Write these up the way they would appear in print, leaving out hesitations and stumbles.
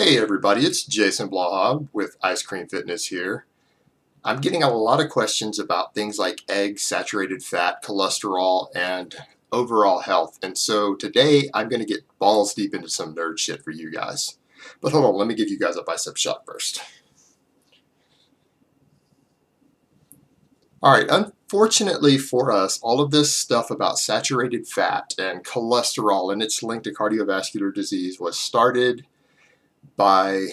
Hey everybody, it's Jason Blaha with Ice Cream Fitness here. I'm getting a lot of questions about things like eggs, saturated fat, cholesterol, and overall health. And so today I'm going to get balls deep into some nerd shit for you guys. But hold on, let me give you guys a bicep shot first. Alright, unfortunately for us, all of this stuff about saturated fat and cholesterol and its link to cardiovascular disease was started by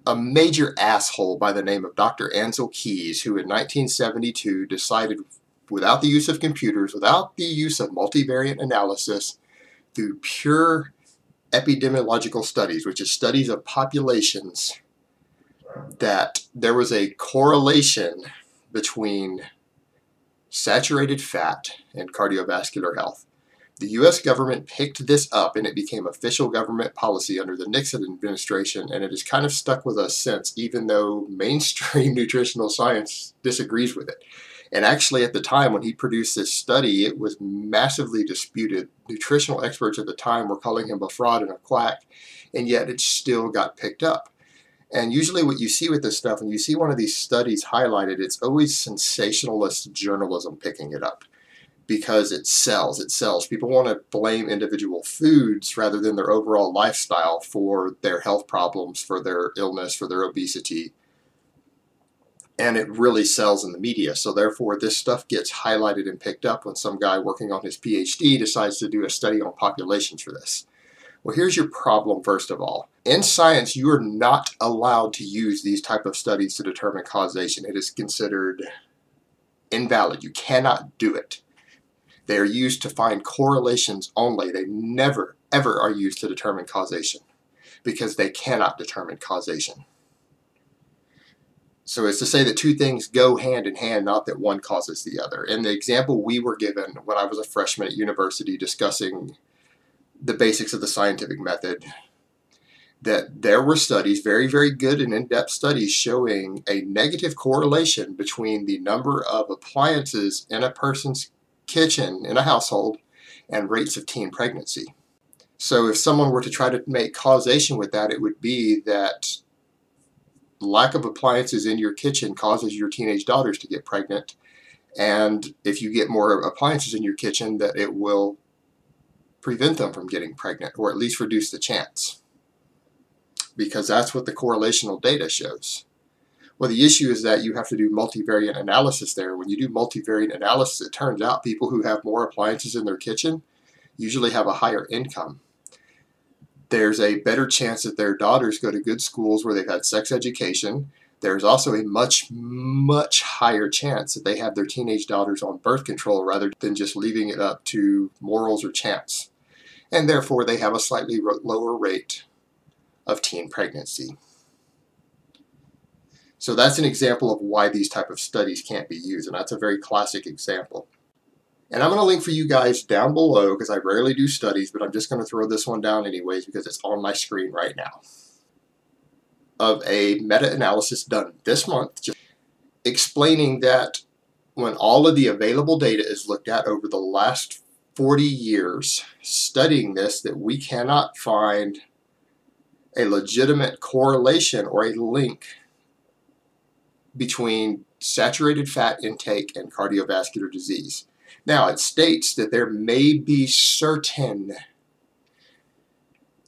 a major asshole by the name of Dr. Ansel Keys, who in 1972 decided, without the use of computers, without the use of multivariate analysis, through pure epidemiological studies, which is studies of populations, that there was a correlation between saturated fat and cardiovascular health. The U.S. government picked this up and it became official government policy under the Nixon administration, and it has kind of stuck with us since, even though mainstream nutritional science disagrees with it. And actually at the time when he produced this study, it was massively disputed. Nutritional experts at the time were calling him a fraud and a quack, and yet it still got picked up. And usually what you see with this stuff, when you see one of these studies highlighted, it's always sensationalist journalism picking it up. Because it sells. It sells. People want to blame individual foods rather than their overall lifestyle for their health problems, for their illness, for their obesity. And it really sells in the media. So therefore, this stuff gets highlighted and picked up when some guy working on his PhD decides to do a study on populations for this. Well, here's your problem, first of all. In science, you are not allowed to use these type of studies to determine causation. It is considered invalid. You cannot do it. They are used to find correlations only. They never, ever are used to determine causation because they cannot determine causation. So it's to say that two things go hand in hand, not that one causes the other. And the example we were given when I was a freshman at university discussing the basics of the scientific method, that there were studies, very, very good and in-depth studies, showing a negative correlation between the number of appliances in a person's kitchen in a household and rates of teen pregnancy. So if someone were to try to make causation with that, it would be that lack of appliances in your kitchen causes your teenage daughters to get pregnant, and if you get more appliances in your kitchen, that it will prevent them from getting pregnant, or at least reduce the chance, because that's what the correlational data shows. Well, the issue is that you have to do multivariate analysis there. When you do multivariate analysis, it turns out people who have more appliances in their kitchen usually have a higher income. There's a better chance that their daughters go to good schools where they've had sex education. There's also a much, much higher chance that they have their teenage daughters on birth control rather than just leaving it up to morals or chance. And therefore, they have a slightly lower rate of teen pregnancy. So that's an example of why these type of studies can't be used, and that's a very classic example. And I'm going to link for you guys down below, because I rarely do studies, but I'm just going to throw this one down anyways because it's on my screen right now, of a meta-analysis done this month, just explaining that when all of the available data is looked at over the last 40 years, studying this, that we cannot find a legitimate correlation or a link between saturated fat intake and cardiovascular disease. Now, it states that there may be certain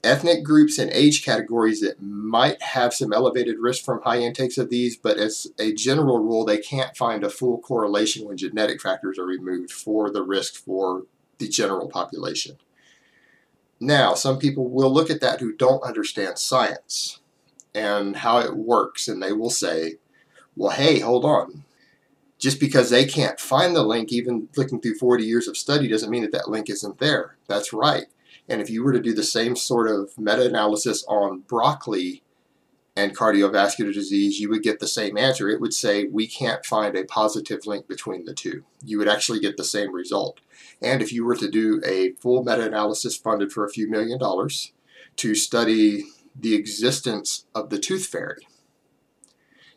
ethnic groups and age categories that might have some elevated risk from high intakes of these, but as a general rule, they can't find a full correlation when genetic factors are removed for the risk for the general population. Now, some people will look at that who don't understand science and how it works, and they will say, well, hey, hold on. Just because they can't find the link, even looking through 40 years of study, doesn't mean that that link isn't there. That's right. And if you were to do the same sort of meta-analysis on broccoli and cardiovascular disease, you would get the same answer. It would say, we can't find a positive link between the two. You would actually get the same result. And if you were to do a full meta-analysis funded for a few $1 million to study the existence of the tooth fairy,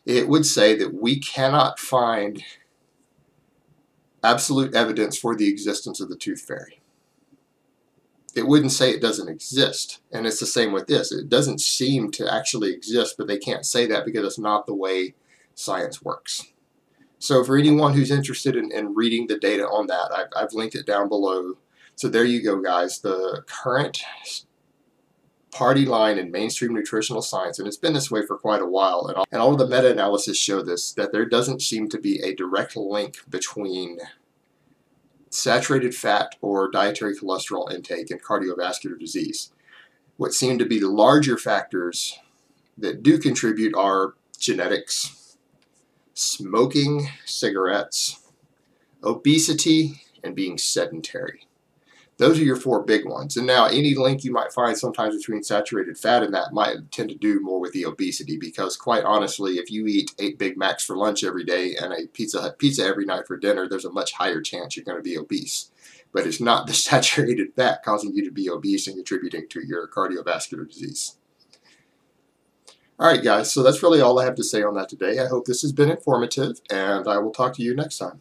it would say that we cannot find absolute evidence for the existence of the tooth fairy. it wouldn't say it doesn't exist. And it's the same with this. It doesn't seem to actually exist, but they can't say that because it's not the way science works. So for anyone who's interested in reading the data on that, I've linked it down below. So there you go, guys. The current party line in mainstream nutritional science, and it's been this way for quite a while, and all of the meta-analysis show this, that there doesn't seem to be a direct link between saturated fat or dietary cholesterol intake and cardiovascular disease. What seem to be the larger factors that do contribute are genetics, smoking cigarettes, obesity, and being sedentary. Those are your 4 big ones. And now any link you might find sometimes between saturated fat and that might tend to do more with the obesity, because quite honestly, if you eat 8 Big Macs for lunch every day and a Pizza Hut pizza every night for dinner, there's a much higher chance you're going to be obese. But it's not the saturated fat causing you to be obese and contributing to your cardiovascular disease. Alright guys, so that's really all I have to say on that today. I hope this has been informative, and I will talk to you next time.